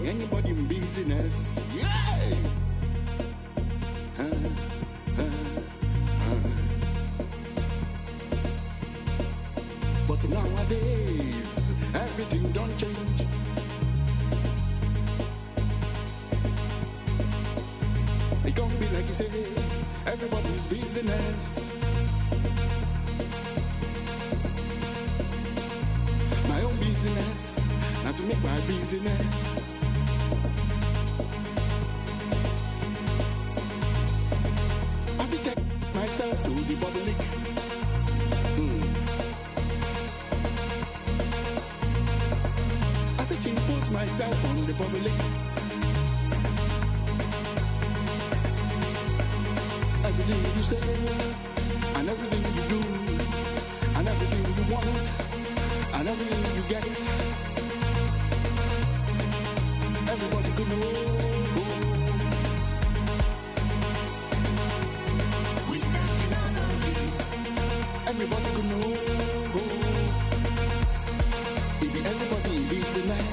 be anybody in business. Yeah. But nowadays, everything don't change. It can't be like you say, everybody's business. My own business, not to make my business. I will take myself to the public. I will impose myself on the public. Everything you say, and everything you do, and everything you want, and everything you get, everybody could know. Everybody could know. If everybody in business.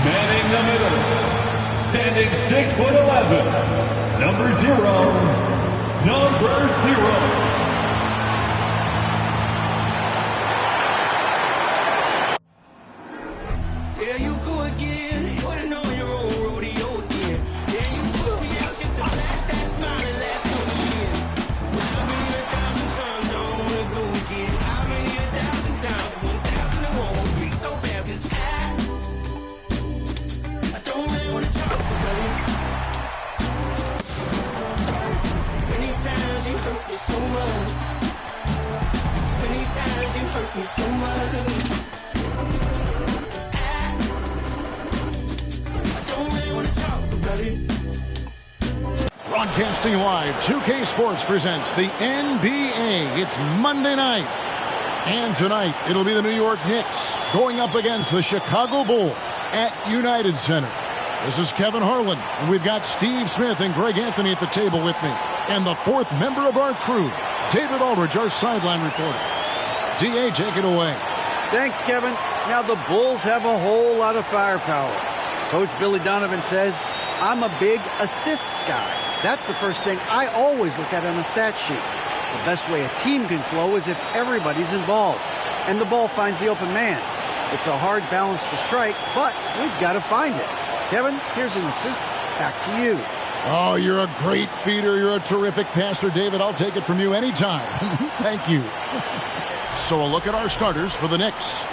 Manning the middle, standing 6'11", number 0. There you go again, putting on your own rodeo again. Yeah, you push me out just to flash that smile and last so years. But I've been here 1,000 times, I don't wanna go again. I've been here 1,000 times, 1,001 won't be so bad, 'cause I don't really wanna talk about it. Many times you hurt me so much. Many times you hurt me so much. Broadcasting live, 2K Sports presents the NBA. It's Monday night. And tonight, it'll be the New York Knicks going up against the Chicago Bulls at United Center. This is Kevin Harlan, and we've got Steve Smith and Greg Anthony at the table with me. And the fourth member of our crew, David Aldridge, our sideline reporter. DA, take it away. Thanks, Kevin. Now, the Bulls have a whole lot of firepower. Coach Billy Donovan says, I'm a big assist guy. That's the first thing I always look at on a stat sheet. The best way a team can flow is if everybody's involved and the ball finds the open man. It's a hard balance to strike, but we've got to find it. Kevin, here's an assist. Back to you. Oh, you're a great feeder. You're a terrific passer, David. I'll take it from you anytime. Thank you. So a look at our starters for the Knicks.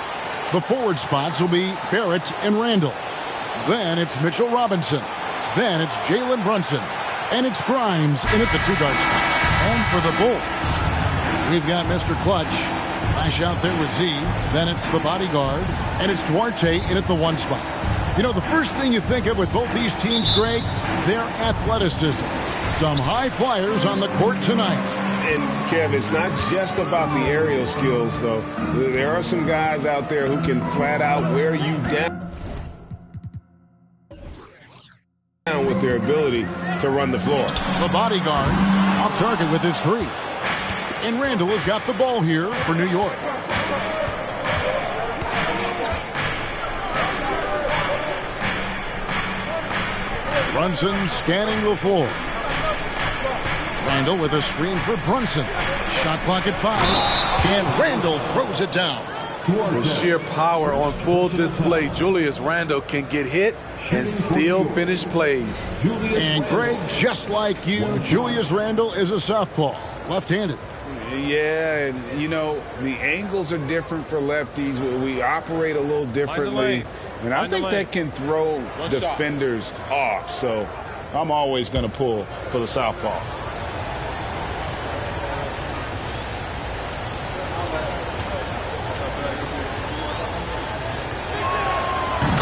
The forward spots will be Barrett and Randall. Then it's Mitchell Robinson. Then it's Jalen Brunson. And it's Grimes in at the two-guard spot. And for the Bulls, we've got Mr. Clutch. Flash out there with Z. Then it's the bodyguard. And it's Duarte in at the one spot. You know, the first thing you think of with both these teams, Greg, their athleticism. Some high flyers on the court tonight. And, Kev, it's not just about the aerial skills, though. There are some guys out there who can flat out wear you down with their ability to run the floor. The bodyguard off target with his three. And Randall has got the ball here for New York. Brunson scanning the floor. Randall with a screen for Brunson. Shot clock at 5. And Randall throws it down. With sheer power on full display, Julius Randle can get hit and still finish plays. And Greg, just like you, Julius Randle is a southpaw, left-handed. Yeah, and, you know, the angles are different for lefties. We operate a little differently. And I think that can throw defenders off. So I'm always going to pull for the southpaw.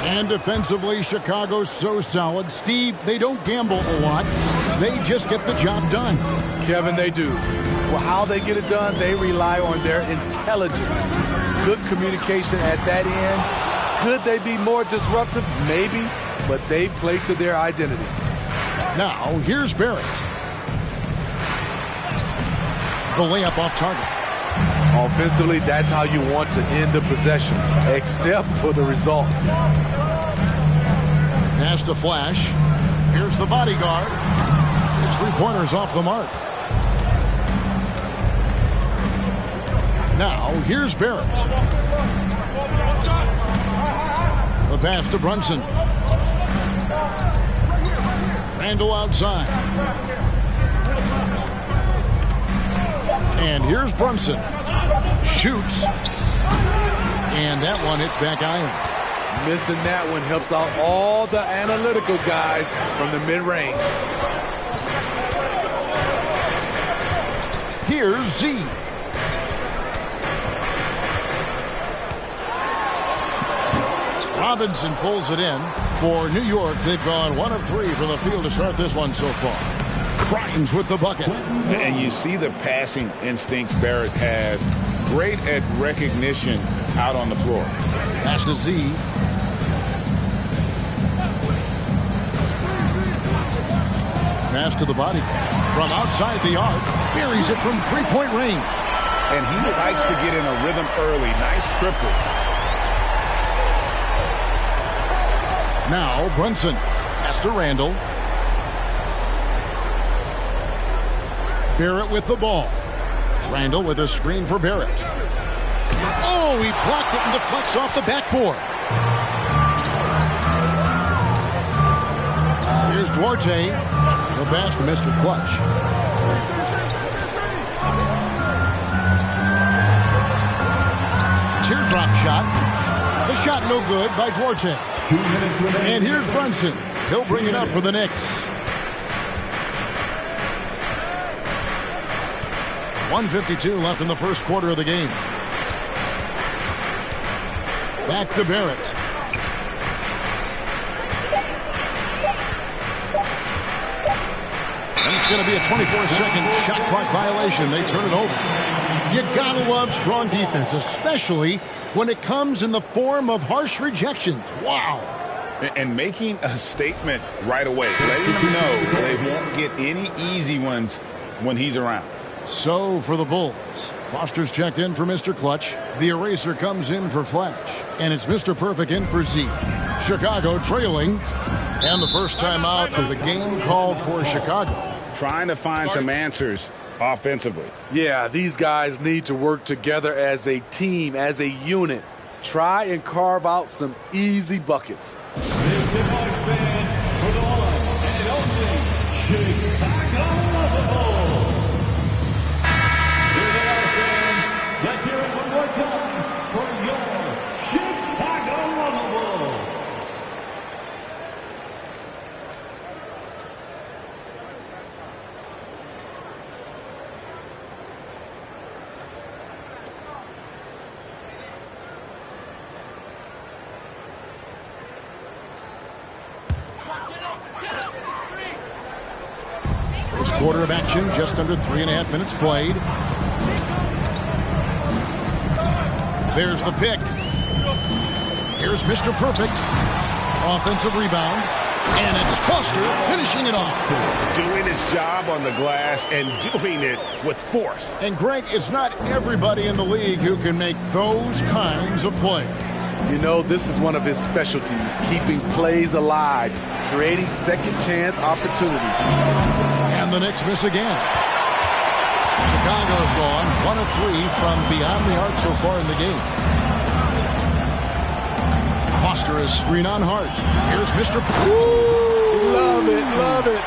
And defensively, Chicago's so solid. Steve, they don't gamble a lot. They just get the job done. Kevin, they do. Well, how they get it done, they rely on their intelligence. Good communication at that end. Could they be more disruptive? Maybe, but they play to their identity. Now, here's Barrett. The layup off target. Offensively, that's how you want to end the possession, except for the result. Pass to Flash. Here's the bodyguard. His three-pointers off the mark. Now, here's Barrett. The pass to Brunson. Randall outside. And here's Brunson. Shoots. And that one hits back iron. Missing that one helps out all the analytical guys from the mid-range. Here's Z. Robinson pulls it in. For New York, they've gone 1 of 3 from the field to start this one so far. Crimes with the bucket. And you see the passing instincts Barrett has. Great at recognition out on the floor. Pass to Z. Pass to the body. From outside the arc. Buries it from three-point range. And he likes to get in a rhythm early. Nice triple. Now Brunson. Pass to Randall. Barrett with the ball. Randall with a screen for Barrett. Oh, he blocked it and deflects off the backboard. Here's Duarte. The pass to Mr. Clutch. Teardrop shot. The shot no good by Duarte. 2 minutes remaining. And here's Brunson. He'll bring it up for the Knicks. 1:52 left in the first quarter of the game. Back to Barrett. And it's going to be a 24-second shot clock violation. They turn it over. You gotta love strong defense, especially when it comes in the form of harsh rejections. Wow. And making a statement right away, letting them know they won't get any easy ones when he's around. So for the Bulls, Foster's checked in for Mr. Clutch. The eraser comes in for Flash. And it's Mr. Perfect in for Z. Chicago trailing. And the first time out of the game called for Chicago. Trying to find some answers offensively. Yeah, these guys need to work together as a team, as a unit. Try and carve out some easy buckets. This is Hawks fans for the one and only Chicago Bulls. Here they are, fans. Let's hear it one more time for your Chicago Bulls. quarter of action, just under 3.5 minutes played. There's the pick. Here's Mr. Perfect. Offensive rebound. And it's Foster finishing it off. Doing his job on the glass and doing it with force. And Greg, it's not everybody in the league who can make those kinds of plays. You know, this is one of his specialties, keeping plays alive, creating second chance opportunities. And the Knicks miss again. Chicago's gone 1 of 3 from beyond the arc so far in the game. Foster is screen on Hart. Here's Mr. Love it, love it.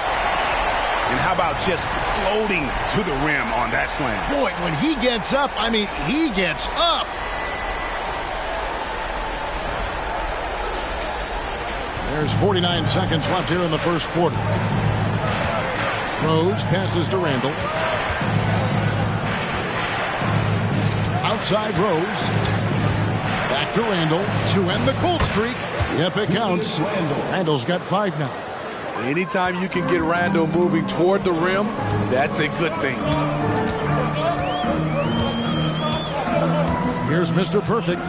And how about just floating to the rim on that slam? Boy, when he gets up, I mean, he gets up. There's 49 seconds left here in the first quarter. Rose passes to Randall. Outside Rose. Back to Randall to end the cold streak. Yep, it counts. Randall's got 5 now. Anytime you can get Randall moving toward the rim, that's a good thing. Here's Mr. Perfect.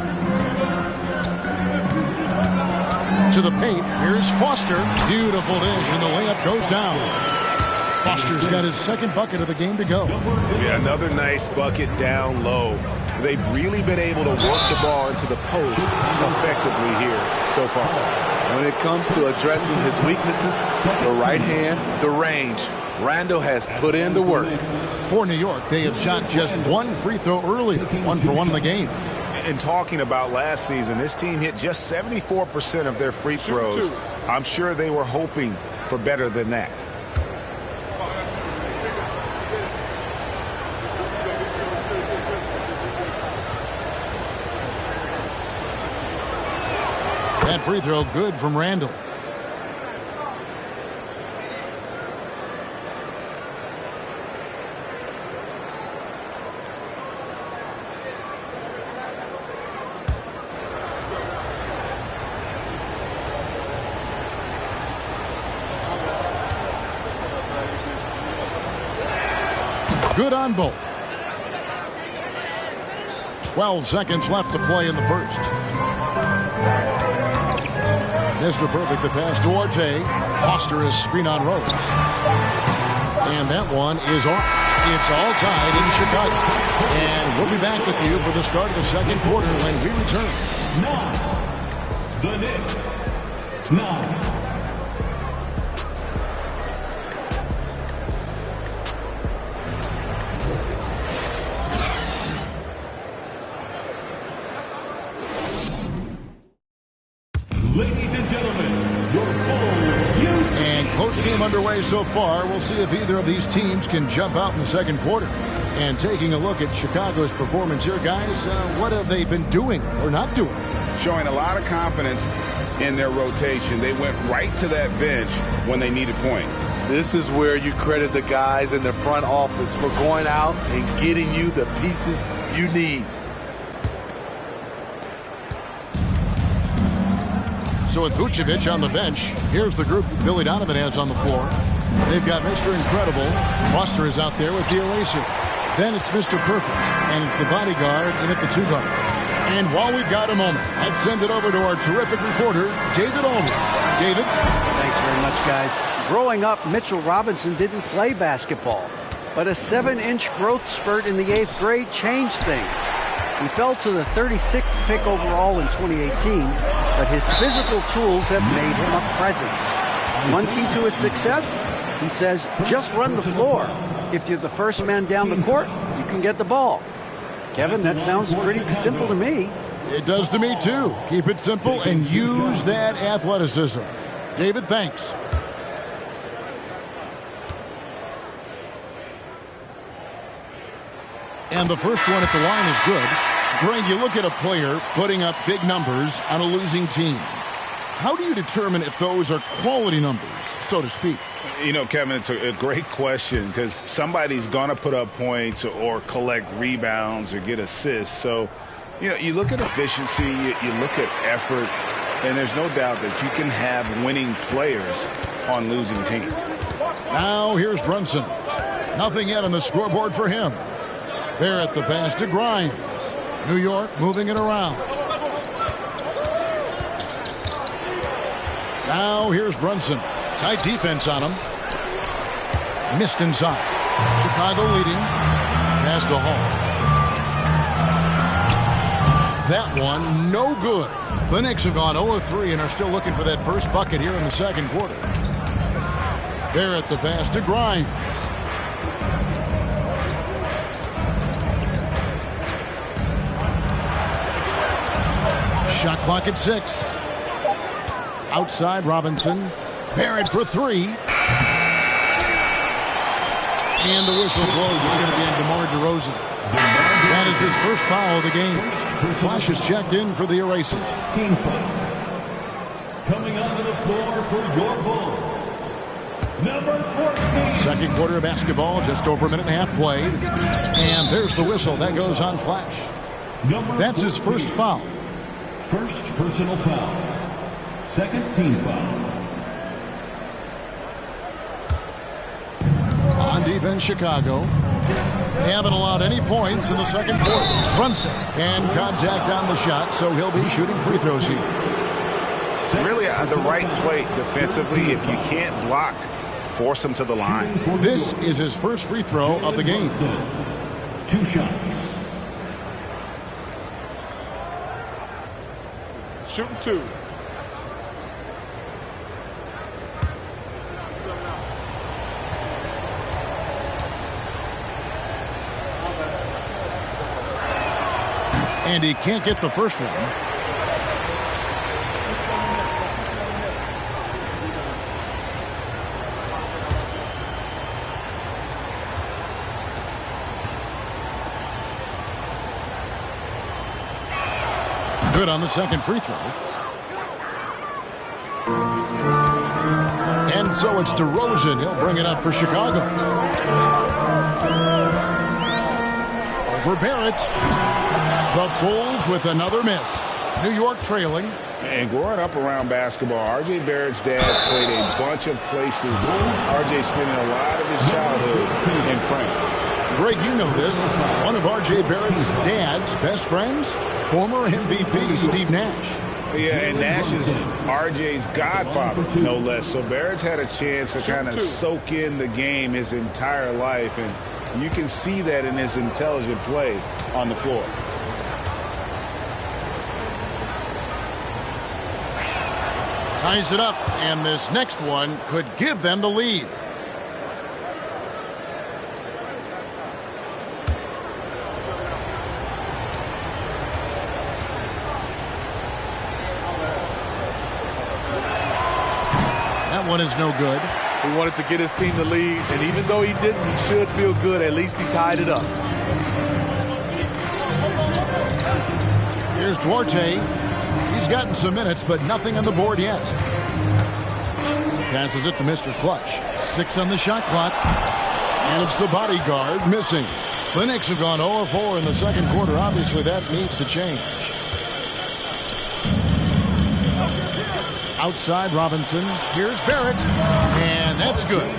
To the paint. Here's Foster. Beautiful dish, and the layup goes down. Foster's got his second bucket of the game to go. Yeah, another nice bucket down low. They've really been able to work the ball into the post effectively here so far. When it comes to addressing his weaknesses, the right hand, the range, Randall has put in the work. For New York, they have shot just 1 free throw earlier, 1 for 1 in the game. And talking about last season, this team hit just 74% of their free throws. I'm sure they were hoping for better than that. That free throw good from Randall. Good on both. 12 seconds left to play in the first. Mr. Perfect, the pass to Orte. Foster is screen on Rose. And that one is off. It's all tied in Chicago. And we'll be back with you for the start of the second quarter when we return. The Knicks 9. Ladies and gentlemen, your Bulls. And close game underway so far. We'll see if either of these teams can jump out in the second quarter. And taking a look at Chicago's performance here, guys, what have they been doing or not doing? Showing a lot of confidence in their rotation. They went right to that bench when they needed points. This is where you credit the guys in the front office for going out and getting you the pieces you need. So with Vucevic on the bench, here's the group that Billy Donovan has on the floor. They've got Mr. Incredible. Foster is out there with the eraser. Then it's Mr. Perfect, and it's the bodyguard in at the 2 guard. And while we've got a moment, let's send it over to our terrific reporter, David Aldridge. David? Thanks very much, guys. Growing up, Mitchell Robinson didn't play basketball, but a 7-inch growth spurt in the 8th grade changed things. He fell to the 36th pick overall in 2018, but his physical tools have made him a presence. One key to his success, he says, just run the floor. If you're the first man down the court, you can get the ball. Kevin, that sounds pretty simple to me. It does to me, too. Keep it simple and use that athleticism. David, thanks. And the first one at the line is good. Greg, you look at a player putting up big numbers on a losing team. How do you determine if those are quality numbers, so to speak? You know, Kevin, it's a great question because somebody's going to put up points or collect rebounds or get assists. So, you know, you look at efficiency, you look at effort, and there's no doubt that you can have winning players on losing teams. Now here's Brunson. Nothing yet on the scoreboard for him. Barrett the pass to Grimes. New York moving it around. Now here's Brunson. Tight defense on him. Missed inside. Chicago leading. Pass to Hall. That one, no good. The Knicks have gone 0-3 and are still looking for that first bucket here in the second quarter. Barrett the pass to Grimes. Shot clock at 6. Outside Robinson. Barrett for 3. And the whistle blows. It's going to be on DeMar DeRozan. That is his first foul of the game. Flash is checked in for the eraser. Team foul. Coming onto the floor for your Bulls. Number 14. Second quarter of basketball, just over a minute and a half played. And there's the whistle. That goes on Flash. That's his first foul. First personal foul. Second team foul. On defense, Chicago. They haven't allowed any points in the second quarter. Brunson and contact on the shot, so he'll be shooting free throws here. Really, the right play defensively. If you can't block, force him to the line. This is his first free throw of the game. 2 shots. Shooting 2. And he can't get the first one. Good on the second free throw. And so it's DeRozan. He'll bring it up for Chicago. Over Barrett. The Bulls with another miss. New York trailing. And growing up around basketball, R.J. Barrett's dad played a bunch of places. R.J. spending a lot of his childhood in France. Greg, you know this. One of R.J. Barrett's dad's best friends, former MVP Steve Nash. Yeah, and Nash is R.J.'s godfather, no less. So Barrett's had a chance to kind of soak in the game his entire life, and you can see that in his intelligent play on the floor. Ties it up, and this next one could give them the lead. That one is no good. He wanted to get his team the lead, and even though he didn't, he should feel good. At least he tied it up. Here's Duarte. He's gotten some minutes, but nothing on the board yet. Passes it to Mr. Clutch. 6 on the shot clock. And it's the bodyguard missing. The Knicks have gone 0-4 in the second quarter. Obviously, that needs to change. Outside Robinson. Here's Barrett. And that's good.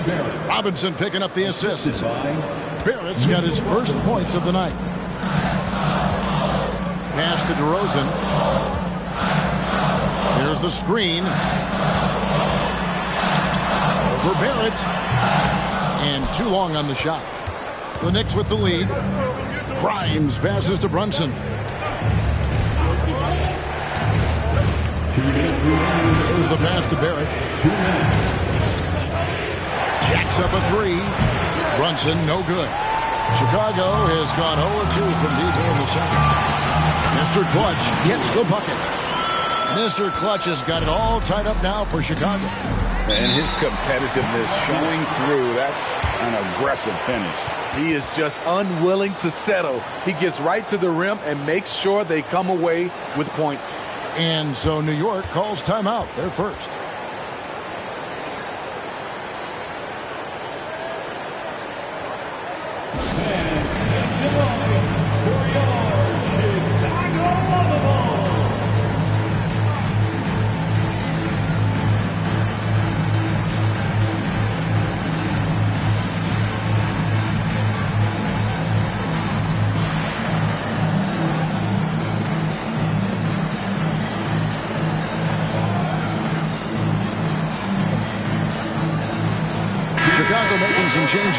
Robinson picking up the assist. Barrett's got his first points of the night. Pass to DeRozan. Here's the screen. For Barrett. And too long on the shot. The Knicks with the lead. Grimes passes to Brunson. Here's the pass to Barrett. Jacks up a 3. Brunson, no good. Chicago has gone 0-2 from deep here in the second. Mr. Clutch gets the bucket. Mr. Clutch has got it all tied up now for Chicago. And his competitiveness showing through. That's an aggressive finish. He is just unwilling to settle. He gets right to the rim and makes sure they come away with points. And so New York calls timeout. They're first. some changes.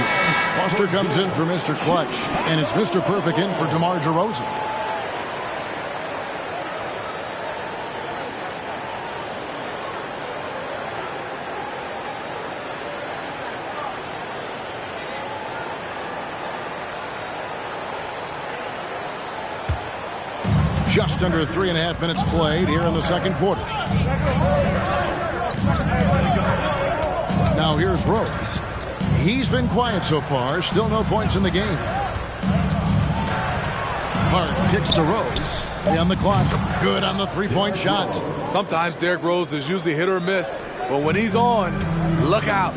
Foster comes in for Mr. Clutch, and it's Mr. Perfect in for DeMar DeRozan. Just under 3.5 minutes played here in the second quarter. Now here's Rose. He's been quiet so far. Still no points in the game. Hart kicks to Rose. On the clock. Good on the three-point shot. Sometimes Derrick Rose is usually hit or miss, but when he's on, look out.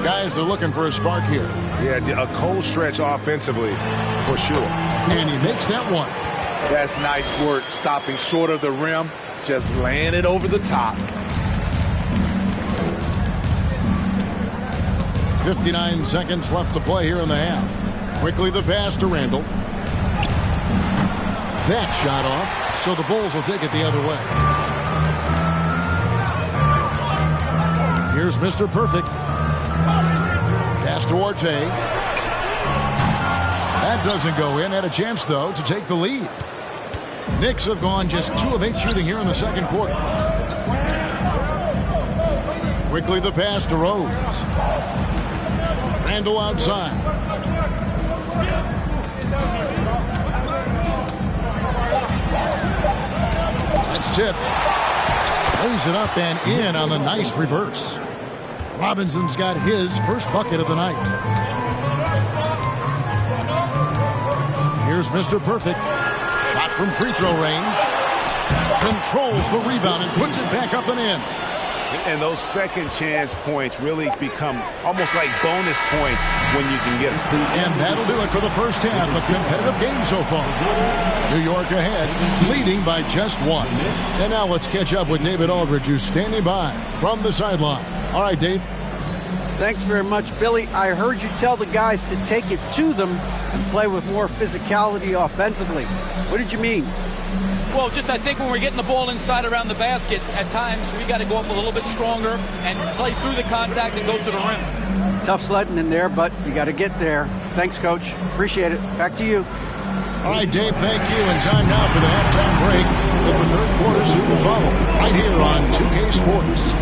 Guys are looking for a spark here. Yeah, a cold stretch offensively for sure. And he makes that one. That's nice work, stopping short of the rim, just laying it over the top. 59 seconds left to play here in the half. Quickly the pass to Randall. That shot off, so the Bulls will take it the other way. Here's Mr. Perfect. Pass to Orte. That doesn't go in. Had a chance, though, to take the lead. Knicks have gone just 2 of 8 shooting here in the second quarter. Quickly the pass to Rose. Randall outside. That's tipped. Lays it up and in on the nice reverse. Robinson's got his first bucket of the night. Here's Mr. Perfect. Shot from free throw range. Controls the rebound and puts it back up and in. And those second chance points really become almost like bonus points when you can get them. And that'll do it for the first half. A competitive game so far. New York ahead, leading by just 1. And now let's catch up with David Aldridge, who's standing by from the sideline. All right, Dave. Thanks very much, Billy. I heard you tell the guys to take it to them and play with more physicality offensively. What did you mean? Well, just I think when we're getting the ball inside around the basket, at times we got to go up a little bit stronger and play through the contact and go to the rim. Tough sledding in there, but you got to get there. Thanks, Coach. Appreciate it. Back to you. All right, Dave, thank you. And time now for the halftime break with the third quarter soon to follow right here on 2K Sports.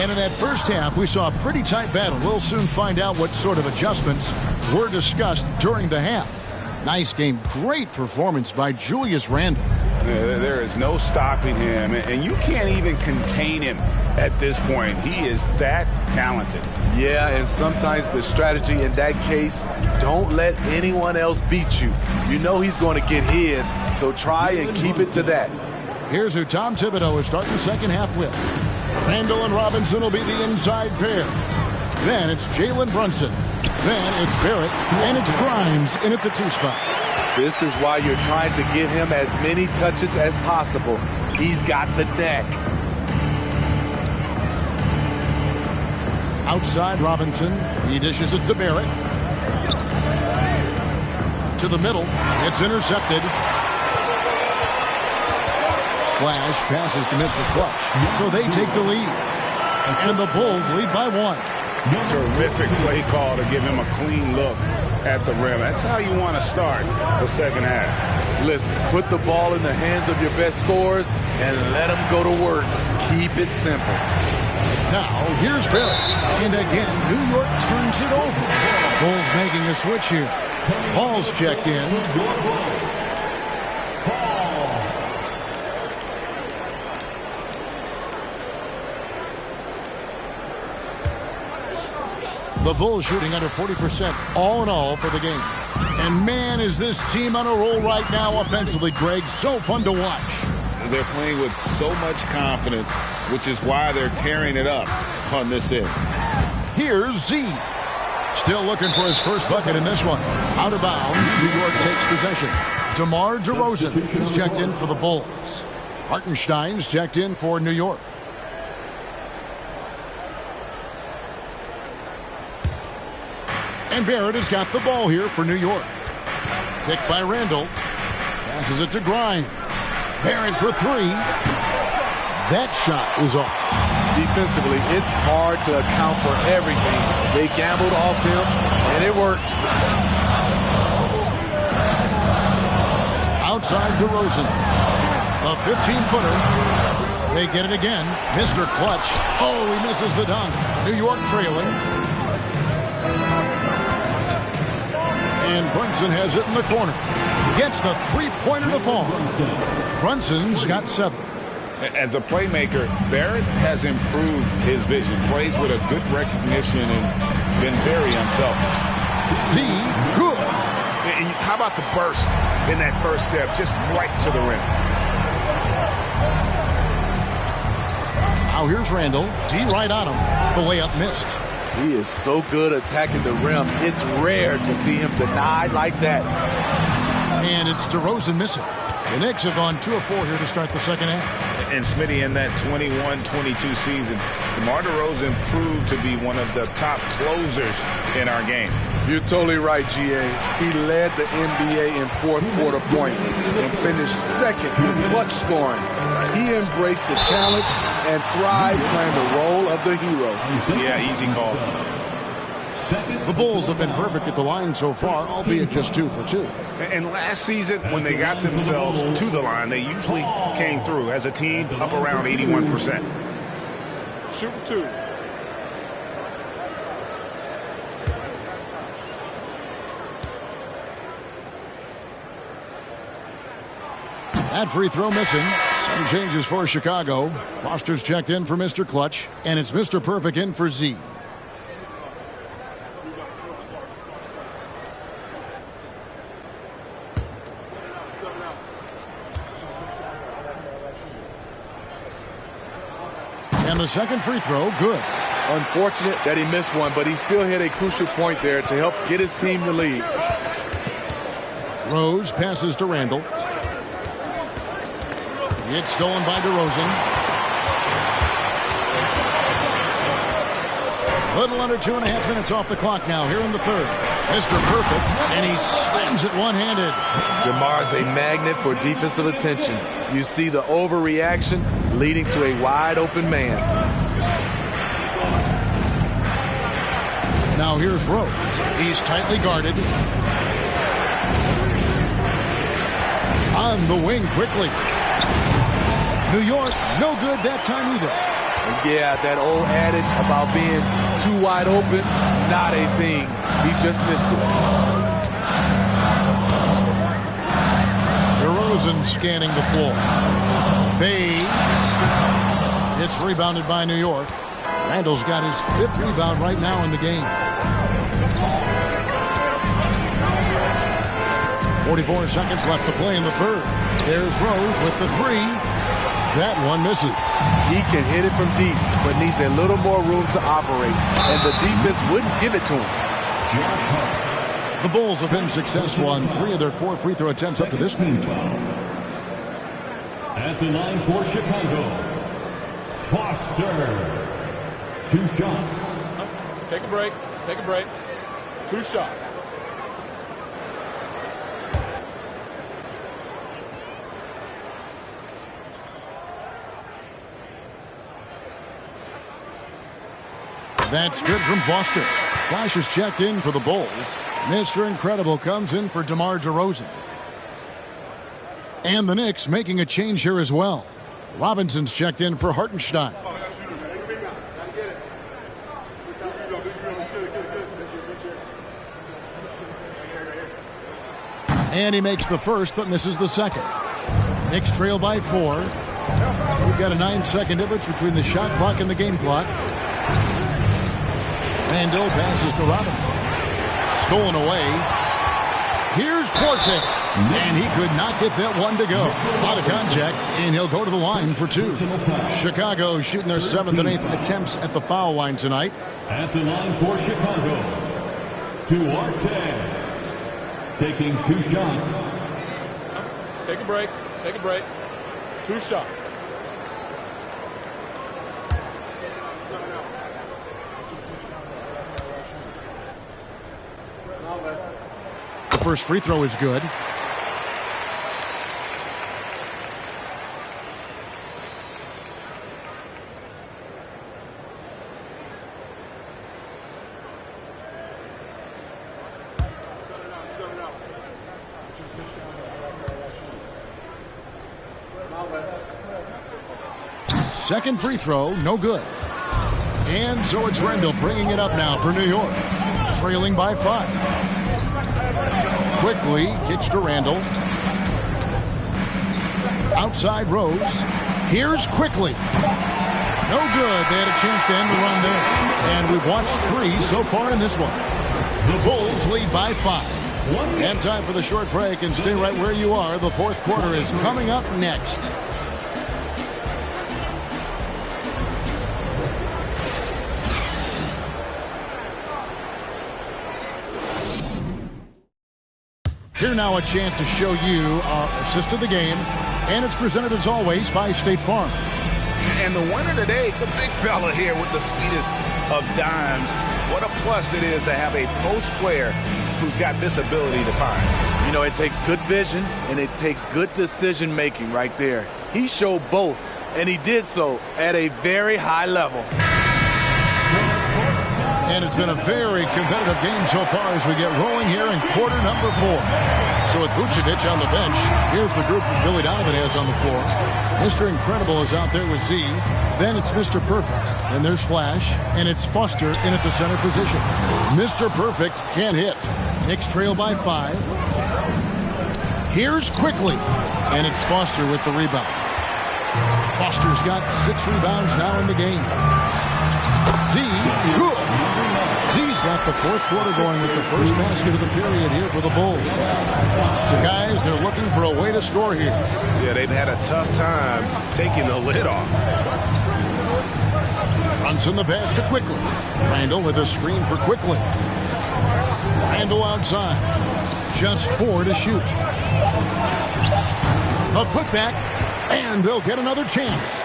And in that first half, we saw a pretty tight battle. We'll soon find out what sort of adjustments were discussed during the half. Nice game. Great performance by Julius Randle. There is no stopping him, and you can't even contain him at this point. He is that talented. Yeah, and sometimes the strategy in that case, don't let anyone else beat you. You know he's going to get his, so try and keep it to that. Here's who Tom Thibodeau is starting the second half with. Randall and Robinson will be the inside pair. Then it's Jalen Brunson. Then it's Barrett, and it's Grimes in at the 2 spot. This is why you're trying to get him as many touches as possible. He's got the neck. Outside Robinson. He dishes it to Barrett. To the middle. It's intercepted. Flash passes to Mr. Clutch. So they take the lead. And the Bulls lead by 1. Terrific play call to give him a clean look at the rim. That's how you want to start the second half. Listen, put the ball in the hands of your best scorers and let them go to work. Keep it simple. Now, here's Barrett. And again, New York turns it over. Bulls making a switch here. Paul's checked in. The Bulls shooting under 40% all in all for the game. And man, is this team on a roll right now offensively, Greg. So fun to watch. They're playing with so much confidence, which is why they're tearing it up on this end. Here's Z. Still looking for his first bucket in this one. Out of bounds, New York takes possession. DeMar DeRozan is checked in for the Bulls. Hartenstein's checked in for New York. And Barrett has got the ball here for New York. Picked by Randall. Passes it to Grimes. Barrett for three. That shot is off. Defensively, it's hard to account for everything. They gambled off him, and it worked. Outside DeRozan. A 15-footer. They get it again. Mr. Clutch. Oh, he misses the dunk. New York trailing. And Brunson has it in the corner. Gets the three-pointer to fall. Brunson's got 7. As a playmaker, Barrett has improved his vision. Plays with a good recognition and been very unselfish. Z, good. And how about the burst in that first step, just right to the rim? Now here's Randall. D right on him. The layup missed. He is so good attacking the rim. It's rare to see him denied like that. And it's DeRozan missing. The Knicks have gone 2 of 4 here to start the second half. And Smitty, in that 21-22 season, DeMar DeRozan proved to be one of the top closers in our game. You're totally right, GA. He led the NBA in fourth quarter points and finished second in clutch scoring. He embraced the challenge and thrived playing the role of the hero. Yeah, easy call. The Bulls have been perfect at the line so far, albeit just 2 for 2. And last season, when they got themselves to the line, they usually came through as a team up around 81%. Shoot 2. That free throw missing. Some changes for Chicago. Foster's checked in for Mr. Clutch, and it's Mr. Perfect in for Z. And the second free throw, good. Unfortunate that he missed one, but he still hit a crucial point there to help get his team the lead. Rose passes to Randall. It's stolen by DeRozan. Little under 2.5 minutes off the clock now here in the third. Mr. Perfect, and he slams it one-handed. DeMar's a magnet for defensive attention. You see the overreaction leading to a wide-open man. Now here's Rose. He's tightly guarded. On the wing quickly. New York, no good that time either. Yeah, that old adage about being too wide open, not a thing. He just missed it. DeRozan scanning the floor. Fades. It's rebounded by New York. Randall's got his 5th rebound right now in the game. 44 seconds left to play in the third. There's Rose with the 3. That one misses. He can hit it from deep, but needs a little more room to operate, and the defense wouldn't give it to him. The Bulls have been successful on 3 of their 4 free throw attempts up to this point. At the line for Chicago, Foster. 2 shots. Take a break. Take a break. 2 shots. That's good from Foster. Flash is checked in for the Bulls. Mr. Incredible comes in for DeMar DeRozan. And the Knicks making a change here as well. Robinson's checked in for Hartenstein. And he makes the first but misses the second. Knicks trail by 4. We've got a 9-second difference between the shot clock and the game clock. Randall passes to Robinson. Stolen away. Here's Quartet. And he could not get that one to go. Out of contact, and he'll go to the line for 2. Chicago shooting their 7th and 8th attempts at the foul line tonight. At the line for Chicago, Duarte, taking 2 shots. Take a break. Take a break. 2 shots. The first free throw is good. Second free throw, no good. And so it's Randall bringing it up now for New York. Trailing by 5. Quickly kicks to Randall. Outside Rose. Here's Quickly. No good. They had a chance to end the run there. And we've watched 3 so far in this one. The Bulls lead by 5. And time for the short break, and stay right where you are. The fourth quarter is coming up next. Here now a chance to show you our assist of the game, and it's presented as always by State Farm. And the winner today, the big fella here with the sweetest of dimes. What a plus it is to have a post player who's got this ability to find. You know, it takes good vision and it takes good decision making right there. He showed both, and he did so at a very high level. And it's been a very competitive game so far as we get rolling here in quarter number 4. So with Vucevic on the bench, here's the group that Billy Donovan has on the floor. Mr. Incredible is out there with Z. Then it's Mr. Perfect. And there's Flash. And it's Foster in at the center position. Mr. Perfect can't hit. Knicks trail by 5. Here's Quickly. And it's Foster with the rebound. Foster's got 6 rebounds now in the game. Z, good. Z's got the fourth quarter going with the first basket of the period here for the Bulls. The guys, they're looking for a way to score here. Yeah, they've had a tough time taking the lid off. Brunson the pass to Quickly. Randall with a screen for Quickly. Randall outside. Just 4 to shoot. A putback, and they'll get another chance.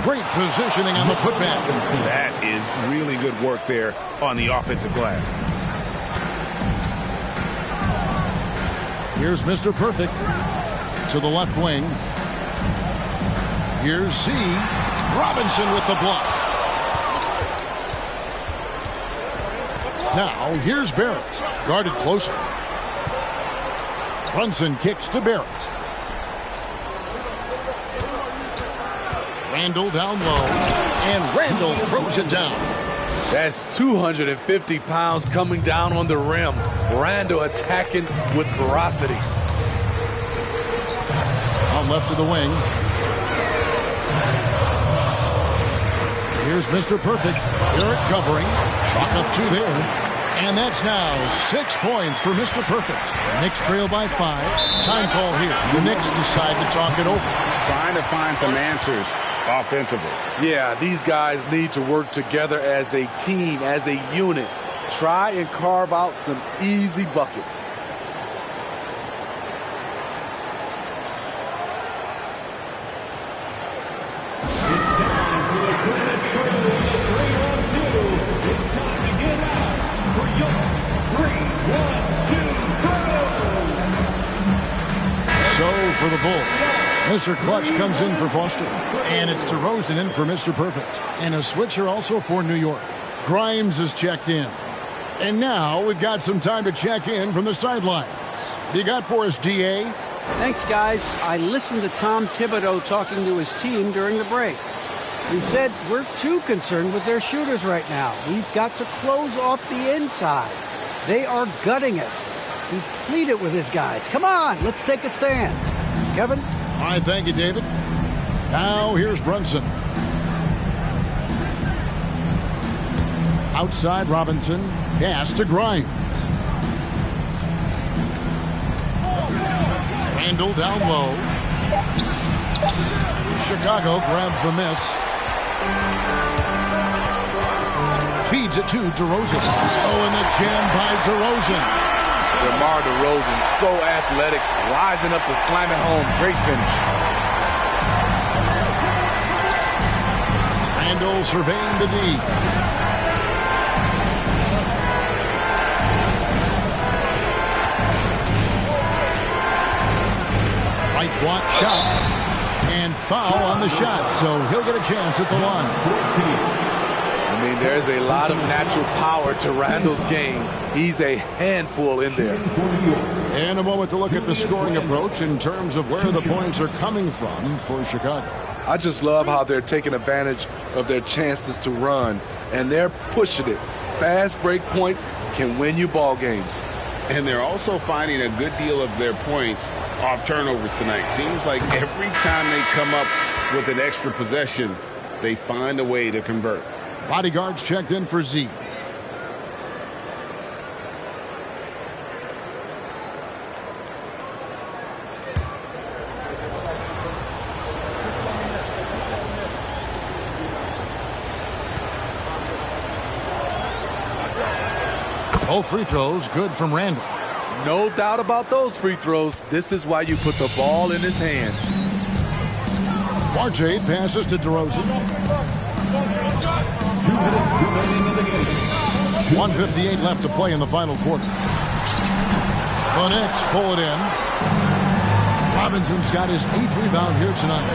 Great positioning on the putback. That is really good work there on the offensive glass. Here's Mr. Perfect to the left wing. Here's Z. Robinson with the block. Now, here's Barrett. Guarded closer. Brunson kicks to Barrett. Randall down low, and Randall throws it down. That's 250 pounds coming down on the rim. Randall attacking with ferocity. On left of the wing. Here's Mr. Perfect. Barrett covering. Chalk up 2 there. And that's now 6 points for Mr. Perfect. Knicks trail by 5. Time call here. The Knicks decide to talk it over. Trying to find some answers offensively. Yeah, these guys need to work together as a team, as a unit. Try and carve out some easy buckets. So for the Bulls, Mr. Clutch comes in for Foster. And it's DeRozan in for Mr. Perfect. And a switcher also for New York. Grimes is checked in. And now we've got some time to check in from the sidelines. You got for us, D.A.? Thanks, guys. I listened to Tom Thibodeau talking to his team during the break. He said, we're too concerned with their shooters right now. We've got to close off the inside. They are gutting us. He pleaded with his guys. Come on, let's take a stand. Kevin? All right, thank you, David. Now here's Brunson. Outside Robinson. Pass to Grimes. Randall down low. Chicago grabs the miss. Feeds it to DeRozan. Oh, and the jam by DeRozan. DeMar DeRozan, so athletic, rising up to slam it home. Great finish. Randall surveying the D. Right block shot. And foul on the shot, so he'll get a chance at the line. I mean, there's a lot of natural power to Randall's game. He's a handful in there. And a moment to look at the scoring approach in terms of where the points are coming from for Chicago. I just love how they're taking advantage of their chances to run, and they're pushing it. Fast break points can win you ball games. And they're also finding a good deal of their points off turnovers tonight. Seems like every time they come up with an extra possession, they find a way to convert. Bodyguards checked in for Z. Both free throws good from Randall. No doubt about those free throws. This is why you put the ball in his hands. RJ passes to DeRozan. 1:58 left to play in the final quarter. The Knicks pull it in. Robinson's got his 8th rebound here tonight.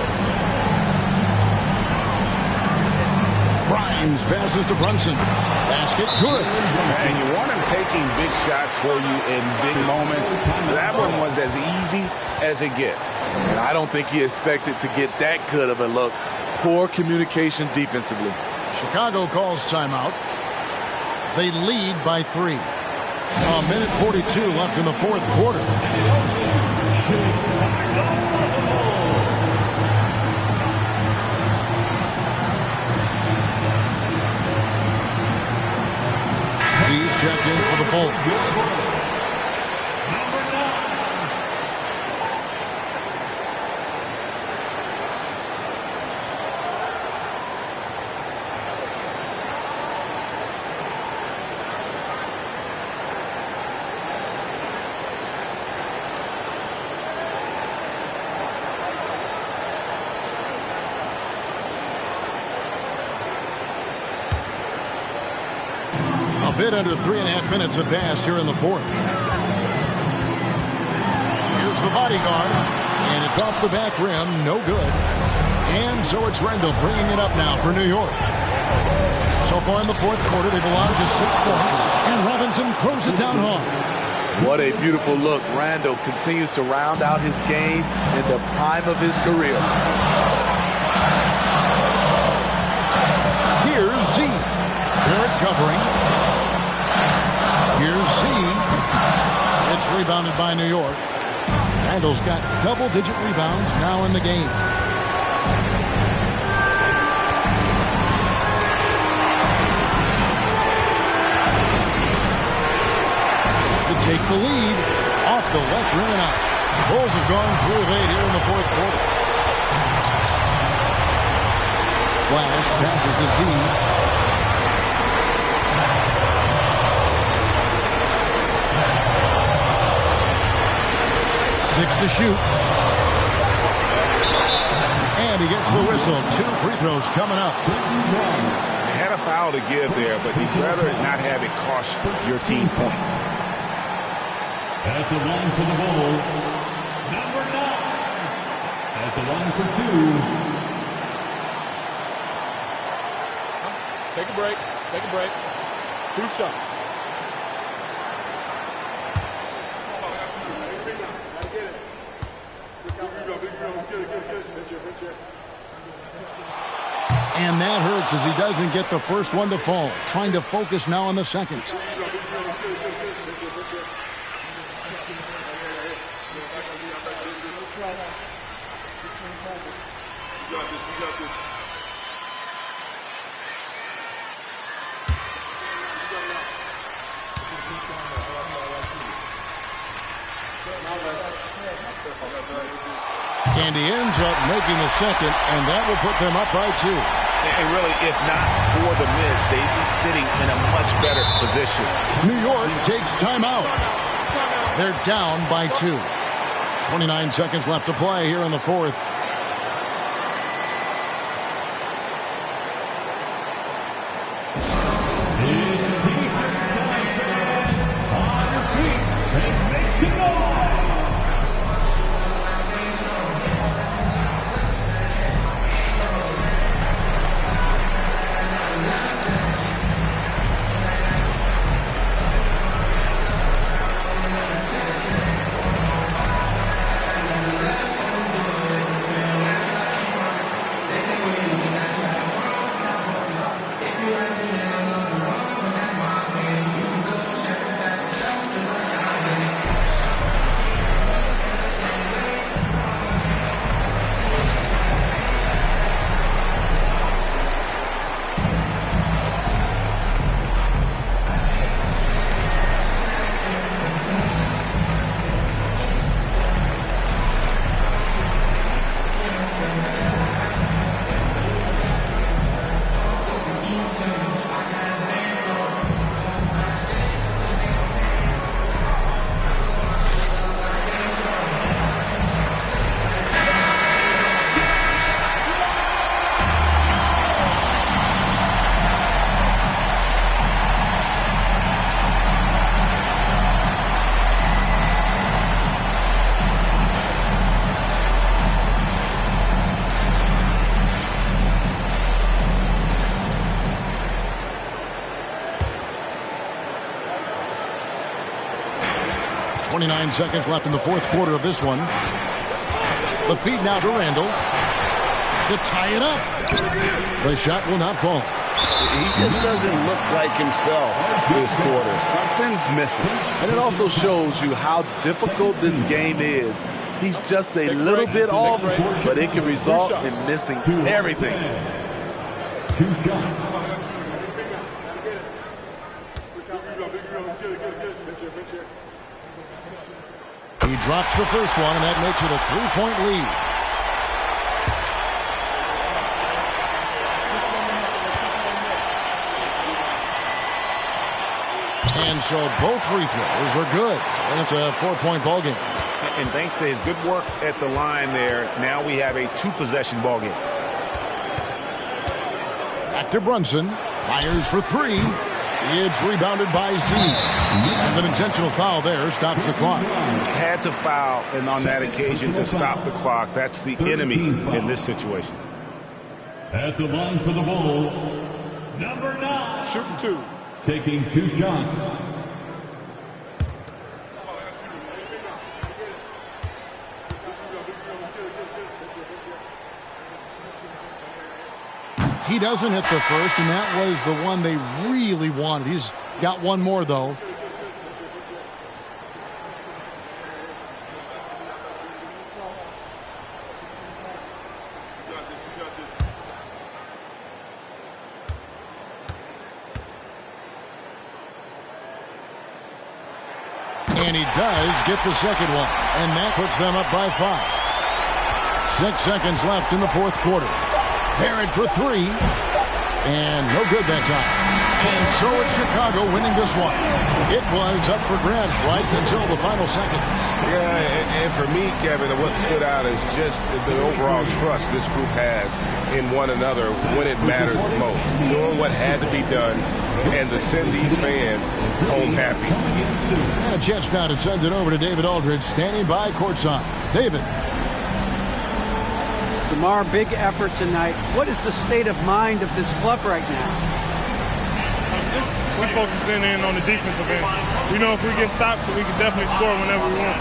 Grimes passes to Brunson. Basket good. And you want him taking big shots for you in big moments. That one was as easy as it gets. And I don't think he expected to get that good of a look. Poor communication defensively. Chicago calls timeout. They lead by 3. A minute 42 left in the fourth quarter. Z's checked in for the Bulls. A bit under 3.5 minutes have passed here in the fourth. Here's the bodyguard, and it's off the back rim, no good. And so it's Randall bringing it up now for New York. So far in the fourth quarter, they belong to 6 points, and Robinson throws it down hard. What a beautiful look. Randall continues to round out his game in the prime of his career. Here's Z. Barrett covering. Here's Z. It's rebounded by New York. Randall's got double-digit rebounds now in the game. To take the lead off the left rim and out. The Bulls have gone 3 of 8 here in the fourth quarter. Flash passes to Z. 6 to shoot. And he gets the whistle. 2 free throws coming up. They had a foul to give there, but he'd rather not have it cost your team points. At the line for the Bulls, number 9. At the line for 2. Take a break. Take a break. 2 shots. And that hurts as he doesn't get the first one to fall. Trying to focus now on the second. And he ends up making the second, and that will put them up by 2. And really, if not for the miss, they'd be sitting in a much better position. New York takes timeout. They're down by 2. 29 seconds left to play here in the fourth. .29 seconds left in the fourth quarter of this one. The feed now to Randall to tie it up. The shot will not fall. He just doesn't look like himself this quarter. Something's missing. And it also shows you how difficult this game is. He's just a little bit off, but it can result in missing everything. 2 shots. He drops the first one, and that makes it a 3-point lead. And so both free throws are good, and it's a 4-point ball game. And thanks to his good work at the line there, now we have a 2-possession ball game. Back to Brunson, fires for 3. It's rebounded by Z. And an intentional foul there stops the clock. Had to foul, and on that occasion to stop the clock. That's the enemy in this situation. At the line for the Bulls, number 9. Shooting 2. Taking 2 shots. He doesn't hit the first, and that was the one they really wanted. He's got one more, though. And he does get the second one, and that puts them up by 5. 6 seconds left in the fourth quarter. Barrett for 3, and no good that time. And so it's Chicago winning this one. It was up for grabs right until the final seconds. Yeah, and for me, Kevin, what stood out is just the overall trust this group has in one another when it mattered the most. Doing what had to be done and to send these fans home happy. And a chance now to send it over to David Aldridge, standing by courtside. David. DeMar, big effort tonight. What is the state of mind of this club right now? We're focusing in on the defensive end. We know if we get stops, we can definitely score whenever we want.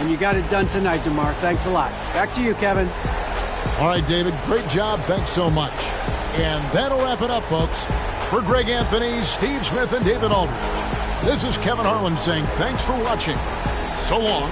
And you got it done tonight, DeMar. Thanks a lot. Back to you, Kevin. All right, David, great job. Thanks so much. And that'll wrap it up, folks. For Greg Anthony, Steve Smith, and David Aldridge, this is Kevin Harlan saying thanks for watching. So long.